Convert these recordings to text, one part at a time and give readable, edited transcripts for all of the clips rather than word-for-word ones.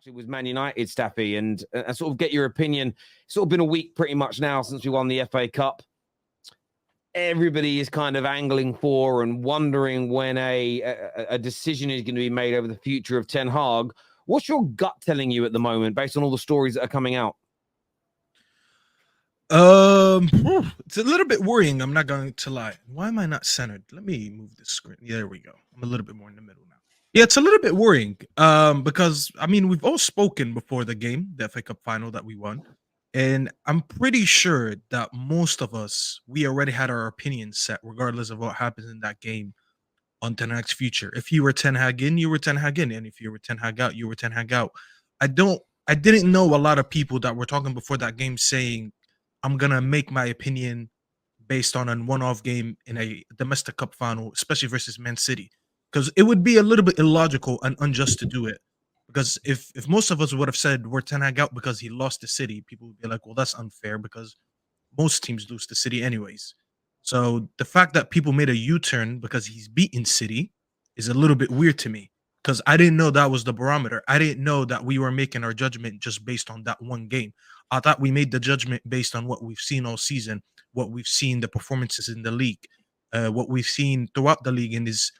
actually was Man United, Staffy, and sort of get your opinion. It's sort of been a week pretty much now since we won the FA Cup. Everybody is kind of angling for and wondering when a decision is going to be made over the future of Ten Hag. What's your gut telling you at the moment, based on all the stories that are coming out? It's a little bit worrying. I'm not going to lie. Why am I not centered? Let me move this screen. Yeah, there we go. I'm a little bit more in the middle now. Yeah, it's a little bit worrying. Because I mean, we've all spoken before the game, the FA Cup final that we won, and I'm pretty sure that most of us we already had our opinions set, regardless of what happens in that game on Ten Hag's future. If you were Ten Hag in, you were Ten Hag in, and if you were Ten Hag out, you were Ten Hag out. I don't. I didn't know a lot of people that were talking before that game saying I'm gonna make my opinion based on a one-off game in a domestic cup final, especially versus Man City, because it would be a little bit illogical and unjust to do it. Because if most of us would have said we're Ten Hag out because he lost to City, people would be like, well, that's unfair because most teams lose to City anyways. So the fact that people made a U-turn because he's beaten City is a little bit weird to me because I didn't know that was the barometer. I didn't know that we were making our judgment just based on that one game. I thought we made the judgment based on what we've seen all season, what we've seen, the performances in the league, what we've seen throughout the league and his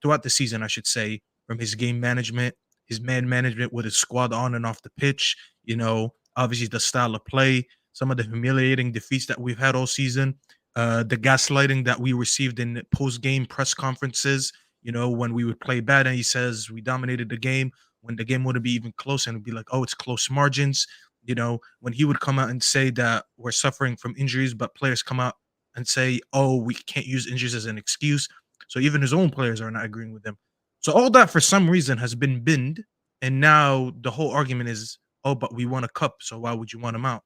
throughout the season, I should say, from his game management, his man management with his squad on and off the pitch. You know, obviously the style of play, some of the humiliating defeats that we've had all season, the gaslighting that we received in post-game press conferences. You know, when we would play bad and he says we dominated the game, when the game wouldn't be even close and it'd be like, oh, it's close margins. You know, when he would come out and say that we're suffering from injuries, but players come out and say, oh, we can't use injuries as an excuse. So even his own players are not agreeing with him. So all that for some reason has been binned. And now the whole argument is, oh, but we won a cup. So why would you want him out?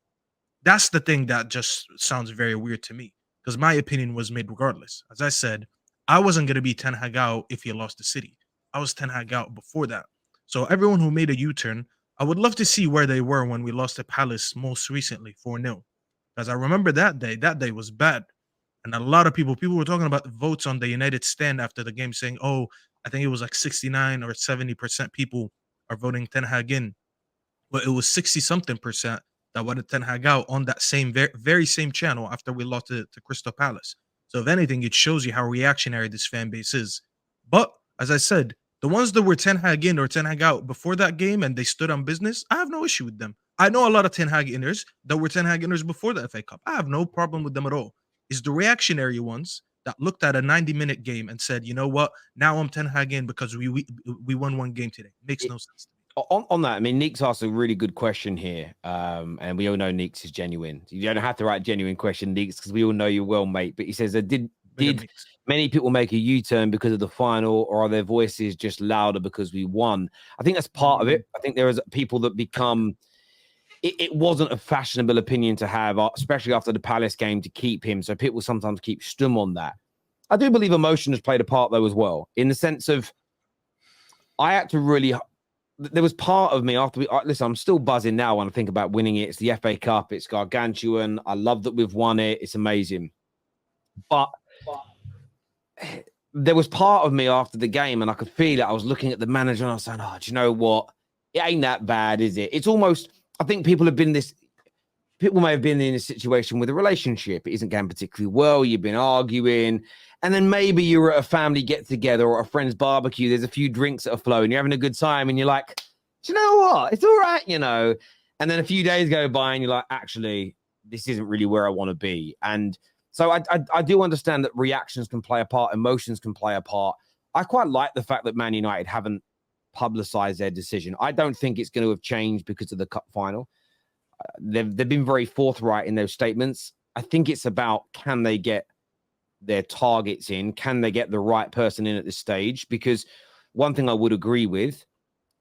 That's the thing that just sounds very weird to me because my opinion was made regardless. As I said, I wasn't going to be Ten Hag out if he lost the City. I was Ten Hag out before that. So everyone who made a U-turn, I would love to see where they were when we lost to Palace most recently 4-0. Because I remember that day was bad. And a lot of people were talking about votes on the United stand after the game saying, oh, I think it was like 69 or 70% people are voting Ten Hag in. But it was 60 something percent that wanted Ten Hag out on that same very same channel after we lost to Crystal Palace. So if anything, it shows you how reactionary this fan base is. But as I said, the ones that were Ten Hag in or Ten Hag out before that game and they stood on business, I have no issue with them. I know a lot of Ten Hag inners that were Ten Hag inners before the FA Cup. I have no problem with them at all. It's the reactionary ones that looked at a 90-minute game and said, you know what, now I'm Ten Hag in because we won one game today. Makes no sense to me. On that, I mean, Neeks asked a really good question here, and we all know Neeks is genuine. You don't have to write a genuine question, Neeks, because we all know you well, mate. But he says, did many people make a U-turn because of the final, or are their voices just louder because we won? I think that's part of it. I think there is people that become... It wasn't a fashionable opinion to have, especially after the Palace game, to keep him. So people sometimes keep stum on that. I do believe emotion has played a part, though, as well, in the sense of I had to really... There was part of me after listen, I'm still buzzing now when I think about winning it. It's the FA Cup. It's gargantuan. I love that we've won it. It's amazing. But there was part of me after the game and I could feel it. I was looking at the manager and I was saying, oh, do you know what? It ain't that bad, is it? It's almost, I think people may have been in a situation with a relationship. It isn't going particularly well. You've been arguing. And then maybe you're at a family get-together or a friend's barbecue. There's a few drinks that are flowing. You're having a good time, and you're like, do you know what? It's all right, you know. And then a few days go by, and you're like, actually, this isn't really where I want to be. And so I do understand that reactions can play a part. Emotions can play a part. I quite like the fact that Man United haven't publicized their decision. I don't think it's going to have changed because of the cup final. They've been very forthright in those statements. I think it's about, can they get their targets in? Can they get the right person in at this stage? Because one thing I would agree with,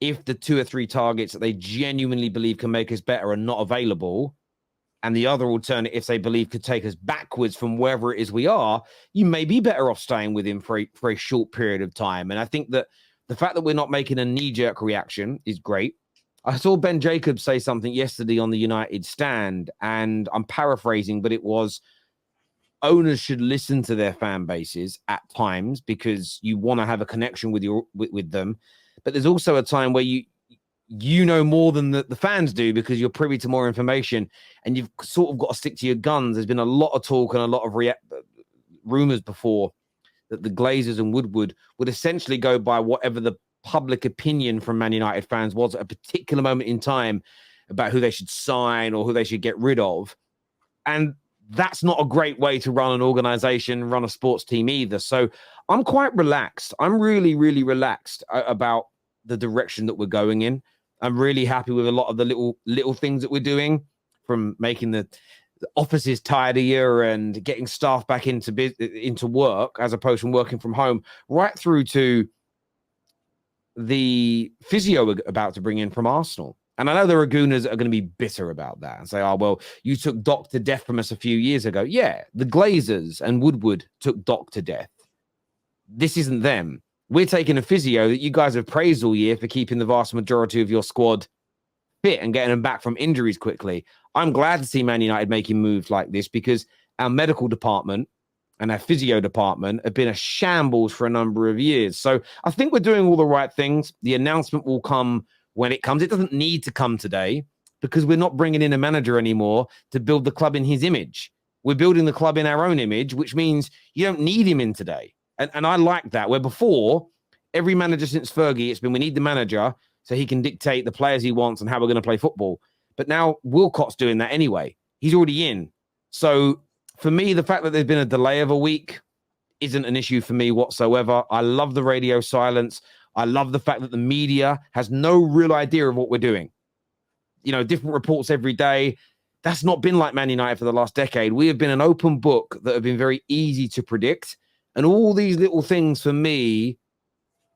if the 2 or 3 targets that they genuinely believe can make us better are not available, and the other alternatives they believe could take us backwards from wherever it is we are, you may be better off staying with him for a short period of time. And I think that the fact that we're not making a knee-jerk reaction is great. I saw Ben Jacobs say something yesterday on the United stand, and I'm paraphrasing, but it was, owners should listen to their fan bases at times because you want to have a connection with them. But there's also a time where you you know more than the fans do because you're privy to more information, and you've sort of got to stick to your guns. There's been a lot of talk and a lot of rumors before that the Glazers and Woodward would essentially go by whatever the public opinion from Man United fans was at a particular moment in time about who they should sign or who they should get rid of. And that's not a great way to run an organization, run a sports team either. So I'm quite relaxed. I'm really, really relaxed about the direction that we're going in. I'm really happy with a lot of the little things that we're doing, from making the offices tidier and getting staff back into work as opposed from working from home, right through to the physio we're about to bring in from Arsenal. And I know there are Gooners that are going to be bitter about that and say, oh, well, you took Doc to death from us a few years ago. Yeah, the Glazers and Woodward took Doc to death. This isn't them. We're taking a physio that you guys have praised all year for keeping the vast majority of your squad fit and getting them back from injuries quickly. I'm glad to see Man United making moves like this, because our medical department and our physio department have been a shambles for a number of years. So I think we're doing all the right things. The announcement will come when it comes. It doesn't need to come today because we're not bringing in a manager anymore to build the club in his image. We're building the club in our own image, which means you don't need him in today. And I like that, where before, every manager since Fergie, it's been we need the manager so he can dictate the players he wants and how we're going to play football. But now Wilcott's doing that anyway. He's already in. So for me, the fact that there's been a delay of a week isn't an issue for me whatsoever. I love the radio silence. I love the fact that the media has no real idea of what we're doing. You know, different reports every day. That's not been like Man United for the last decade. We have been an open book that have been very easy to predict. And all these little things for me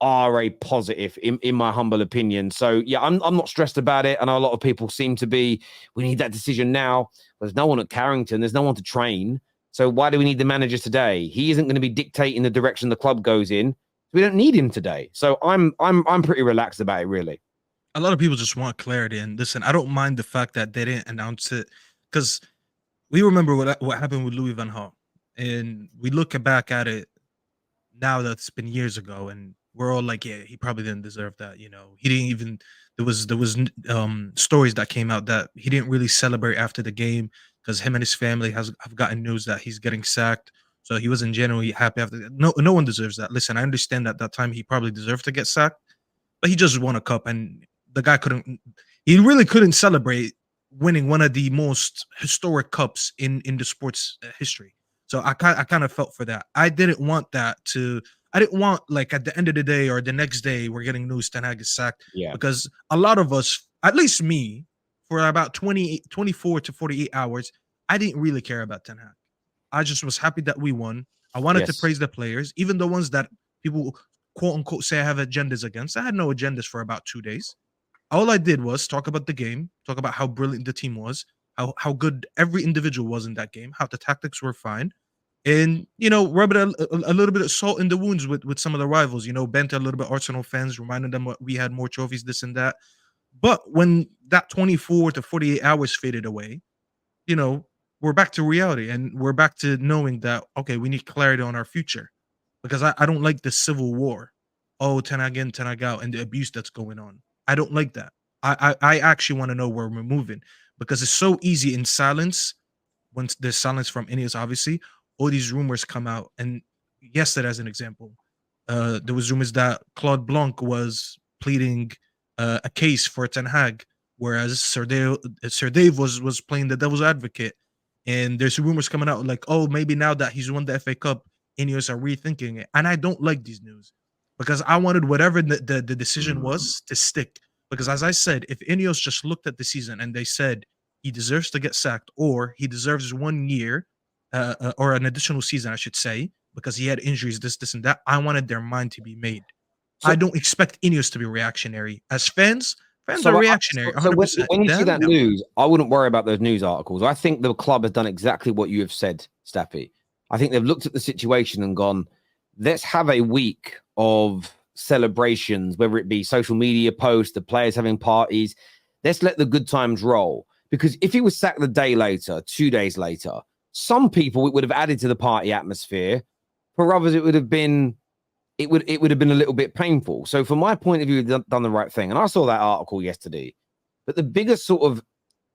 are a positive in my humble opinion. So yeah, I'm not stressed about it. I know a lot of people seem to be, we need that decision now. There's no one at Carrington. There's no one to train. So why do we need the manager today? He isn't going to be dictating the direction the club goes in. We don't need him today. So I'm pretty relaxed about it, really. A lot of people just want clarity. And listen, I don't mind the fact that they didn't announce it, because we remember what happened with Louis van Gaal. And we look back at it now, that's been years ago, and we're all like, yeah, he probably didn't deserve that. You know, he didn't even, there was stories that came out that he didn't really celebrate after the game because him and his family have gotten news that he's getting sacked. So he wasn't genuinely happy after that. No one deserves that. Listen, I understand that time he probably deserved to get sacked, but he just won a cup, and the guy he really couldn't celebrate winning one of the most historic cups in the sports history. So I kind of felt for that. I didn't want like at the end of the day or the next day we're getting news Ten Hag is sacked. Yeah. Because a lot of us, at least me, for about 24 to 48 hours, I didn't really care about Ten Hag. I just was happy that we won. I wanted to praise the players, even the ones that people quote unquote say I have agendas against. I had no agendas for about 2 days. All I did was talk about the game, talk about how brilliant the team was, how good every individual was in that game, how the tactics were fine, and, you know, rub it a little bit of salt in the wounds with some of the rivals, you know, bent a little bit Arsenal fans, reminding them what we had more trophies, this and that. But when that 24 to 48 hours faded away, you know, we're back to reality, and we're back to knowing that, okay, we need clarity on our future, because I don't like the civil war. Oh, Ten Hag in, Ten Hag out, and the abuse that's going on. I don't like that. I actually want to know where we're moving, because it's so easy in silence. Once there's silence from Ineos, obviously, all these rumors come out. And yesterday, as an example, there was rumors that Claude Blanc was pleading a case for Ten Hag, whereas Sir Dave was playing the devil's advocate. And there's rumors coming out like, oh, maybe now that he's won the FA Cup, Ineos are rethinking it. And I don't like these news, because I wanted whatever the decision was to stick. Because as I said, if Ineos just looked at the season and they said he deserves to get sacked, or he deserves 1 year or an additional season, I should say, because he had injuries, this and that, I wanted their mind to be made. So, I don't expect Ineos to be reactionary. As fans are reactionary. 100%. So when you see that news, I wouldn't worry about those news articles. I think the club has done exactly what you have said, Staffy. I think they've looked at the situation and gone, let's have a week of celebrations, whether it be social media posts, the players having parties. Let's let the good times roll. Because if he was sacked the day later, 2 days later, some people it would have added to the party atmosphere. For others, it would have been it would have been a little bit painful. So from my point of view, done the right thing. And I saw that article yesterday. But the biggest sort of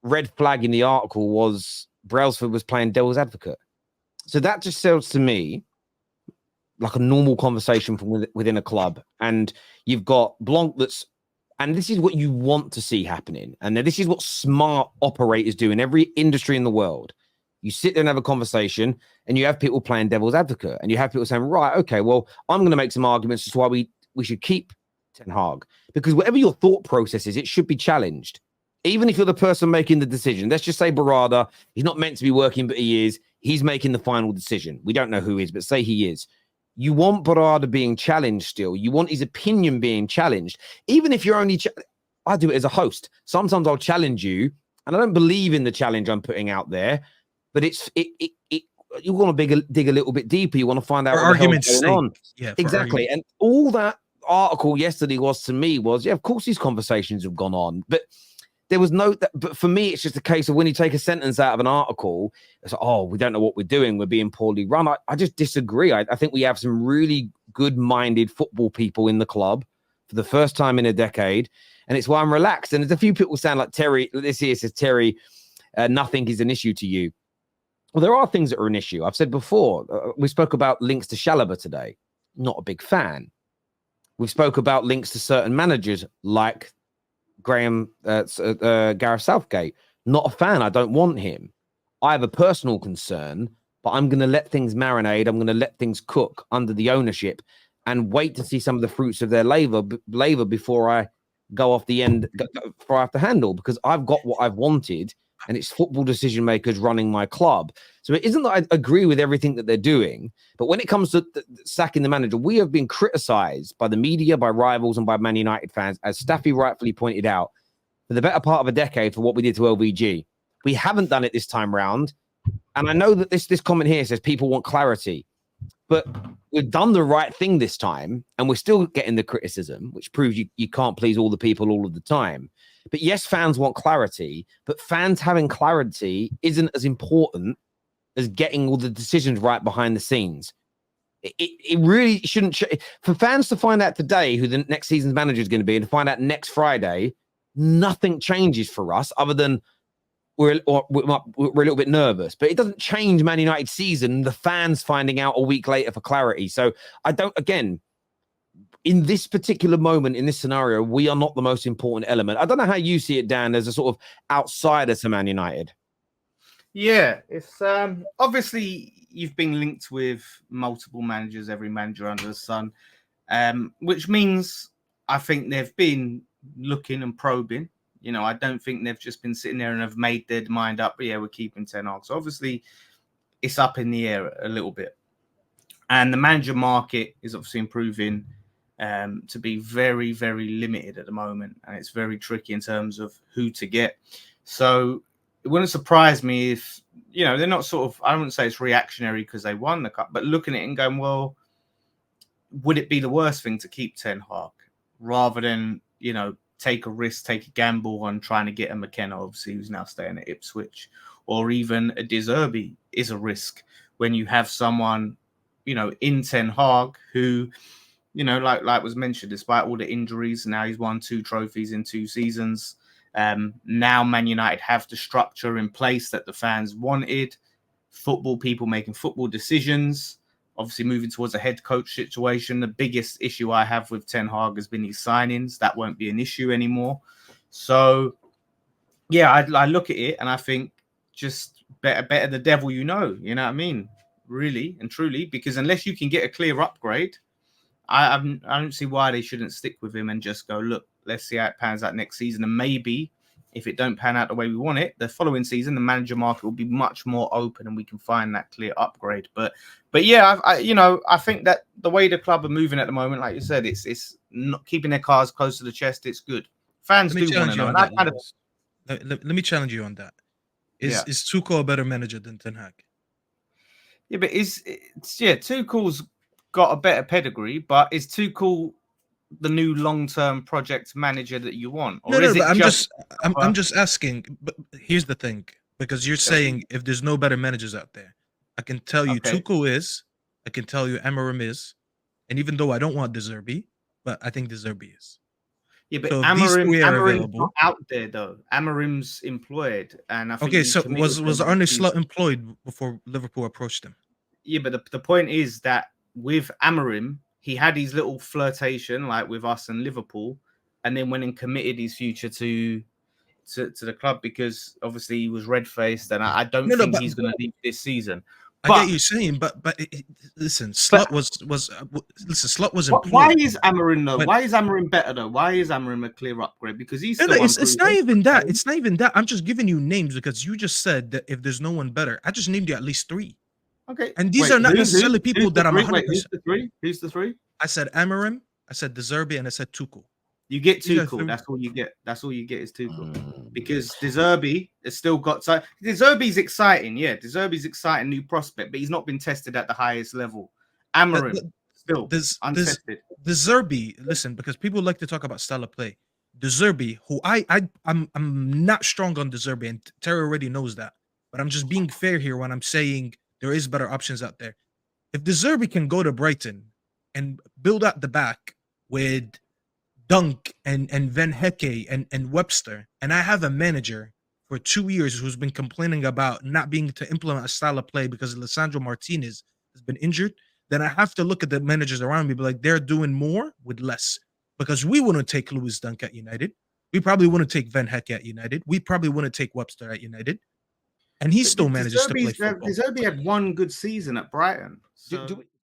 red flag in the article was Brailsford was playing devil's advocate. So that just sounds to me like a normal conversation from within a club. And you've got Blanc that's, and this is what you want to see happening. And this is what smart operators do in every industry in the world. You sit there and have a conversation, and you have people playing devil's advocate, and you have people saying, right, okay, well, I'm going to make some arguments as to why we should keep Ten Hag. Because whatever your thought process is, it should be challenged. Even if you're the person making the decision. Let's just say Barada, he's not meant to be working, but he is. He's making the final decision. We don't know who is, but say he is. You want Barada being challenged still. You want his opinion being challenged. Even if you're only... I do it as a host. Sometimes I'll challenge you, and I don't believe in the challenge I'm putting out there, but you want to dig a little bit deeper. You want to find out what the hell's going on. Yeah, exactly. And all that article yesterday was, to me, was, yeah, of course these conversations have gone on, but there was no, but for me, it's just a case of when you take a sentence out of an article, it's like, oh, we don't know what we're doing. We're being poorly run. I just disagree. I think we have some really good-minded football people in the club for the first time in a decade. And it's why I'm relaxed. And there's a few people sound like Terry. This here says, Terry, nothing is an issue to you. Well, there are things that are an issue. I've said before, we spoke about links to Chalobah today. Not a big fan. We spoke about links to certain managers like Gareth Southgate. Not a fan. I don't want him. I have a personal concern, but I'm going to let things marinate. I'm going to let things cook under the ownership and wait to see some of the fruits of their labor before I go off the end, before I have to handle, because I've got what I've wanted, and it's football decision makers running my club. So it isn't that I agree with everything that they're doing, but when it comes to sacking the manager, we have been criticized by the media, by rivals, and by Man United fans, as Staffy rightfully pointed out, for the better part of a decade for what we did to LVG. We haven't done it this time round. And I know that this comment here says people want clarity, but we've done the right thing this time, and we're still getting the criticism, which proves you can't please all the people all of the time. But yes, fans want clarity, but fans having clarity isn't as important as getting all the decisions right behind the scenes. It really shouldn't. For fans to find out today who the next season's manager is going to be, and to find out next Friday, nothing changes for us other than we're a little bit nervous. But it doesn't change Man United's season, the fans finding out a week later for clarity. So I don't, again, in this particular moment, in this scenario, we are not the most important element. I don't know how you see it, Dan, as a sort of outsider to Man United. Yeah, it's obviously you've been linked with multiple managers, every manager under the sun, which means I think they've been looking and probing. You know, I don't think they've just been sitting there and have made their mind up. Yeah, we're keeping Ten Hag. So obviously, it's up in the air a little bit, and the manager market is obviously improving to be very, very limited at the moment, and it's very tricky in terms of who to get. So it wouldn't surprise me if, you know, they're not sort of, I wouldn't say it's reactionary because they won the cup, but looking at it and going, well, would it be the worst thing to keep Ten Hag rather than, you know, take a risk, take a gamble on trying to get a McKenna, obviously, who's now staying at Ipswich, or even a De Zerbi is a risk when you have someone, you know, in Ten Hag who, you know, like was mentioned, despite all the injuries, now he's won 2 trophies in 2 seasons. Now Man United have the structure in place that the fans wanted, football people making football decisions, obviously moving towards a head coach situation. The biggest issue I have with Ten Hag has been his signings. That won't be an issue anymore. So, yeah, I look at it and I think just better the devil you know what I mean? Really and truly, because unless you can get a clear upgrade, I don't see why they shouldn't stick with him and just go, look, let's see how it pans out next season. And maybe if it don't pan out the way we want it, the following season, the manager market will be much more open and we can find that clear upgrade. But yeah, I think that the way the club are moving at the moment, like you said, it's not keeping their cards close to the chest. It's good. Fans do want to know. Let me challenge you on that. Is Tuchel a better manager than Ten Hag? Yeah, but Tuchel's got a better pedigree, but is Tuchel the new long-term project manager that you want? Or is it I'm just asking. But here's the thing, because you're saying if there's no better managers out there, I can tell you Tuchel is, I can tell you Amarim is, And even though I don't want De Zerbi, but I think De Zerbi is. Yeah, but So if these three are Amarim's available, not out there though. Amarim's employed, and I think okay. he So committed was to Arne the Slot season. employed before Liverpool approached him? Yeah, but the point is that with Amarim, he had his little flirtation like with us and Liverpool, and then went and committed his future to the club because obviously he was red faced, and I don't No, think but he's going to leave this season. I get But you saying, but listen, Slot Slot was employed. why is Amarim though? But- Why is Amarim better though? Why is Amarim a clear upgrade? Because he's No, still no, it's not unproven. even that. It's not even that. I'm just giving you names because you just said that if there's no one better, I just named you at least 3. Okay, And these are not necessarily people that I'm 100%. Who's the 3? Who's the 3? I said Amarim, I said De Zerbi, and I said Tuchel. You get These are Tuchel. 3. That's all you get. That's all you get is Tuchel. Because De Zerbi has still got. So De Zerbi's exciting, yeah. De Zerbi's exciting new prospect, but he's not been tested at the highest level. Amarim still untested. De Zerbi, listen, because people like to talk about style of play. De Zerbi, who I'm not strong on De Zerbi, and Terry already knows that. But I'm just being fair here when I'm saying there is better options out there. If De Zerbi can go to Brighton and build out the back with Dunk and Van Hecke and Webster, and I have a manager for 2 years who's been complaining about not being to implement a style of play because Lisandro Martinez has been injured, then I have to look at the managers around me, be like, they're doing more with less. Because we wouldn't take Lewis Dunk at United. We probably wouldn't take Van Hecke at United. We probably wouldn't take Webster at United. And he still manages to play football. De Zerbi had one good season at Brighton. So.